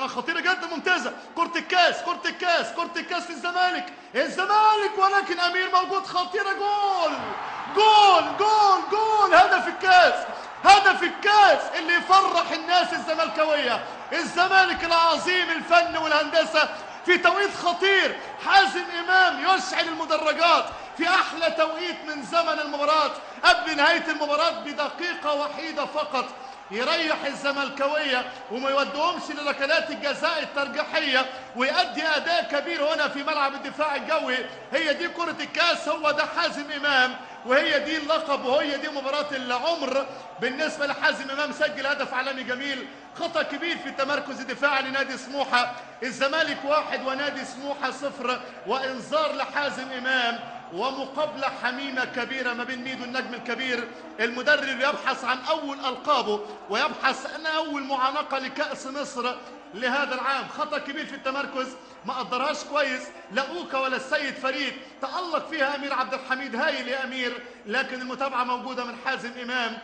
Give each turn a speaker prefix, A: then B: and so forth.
A: خطيرة جدا ممتازة. كرة الكاس كرة الكاس كرة الكاس في الزمالك، الزمالك ولكن أمير موجود، خطيرة، جول جول جول جول. هدف الكاس، هدف الكاس اللي يفرح الناس الزملكاوية. الزمالك العظيم الفن والهندسة في توقيت خطير. حازم إمام يشعل المدرجات في أحلى توقيت من زمن المباراة، قبل نهاية المباراة بدقيقة وحيدة فقط، يريح الزملكاوية وما يودهمش لركلات الجزاء الترجيحية، ويؤدي أداء كبير هنا في ملعب الدفاع الجوي. هي دي كرة الكاس، هو ده حازم إمام، وهي دي اللقب، وهي دي مباراة العمر بالنسبة لحازم إمام. سجل هدف عالمي جميل. خطأ كبير في تمركز الدفاع لنادي سموحة. الزمالك 1 ونادي سموحة 0، وإنذار لحازم إمام، ومقابلة حميمة كبيرة ما بين ميدو النجم الكبير المدرب يبحث عن أول ألقابه ويبحث عن أول معانقة لكأس مصر لهذا العام. خطأ كبير في التمركز، ما قدرهاش كويس لا أوكا ولا السيد فريد، تألق فيها أمير عبد الحميد، هايل يا أمير، لكن المتابعة موجودة من حازم إمام.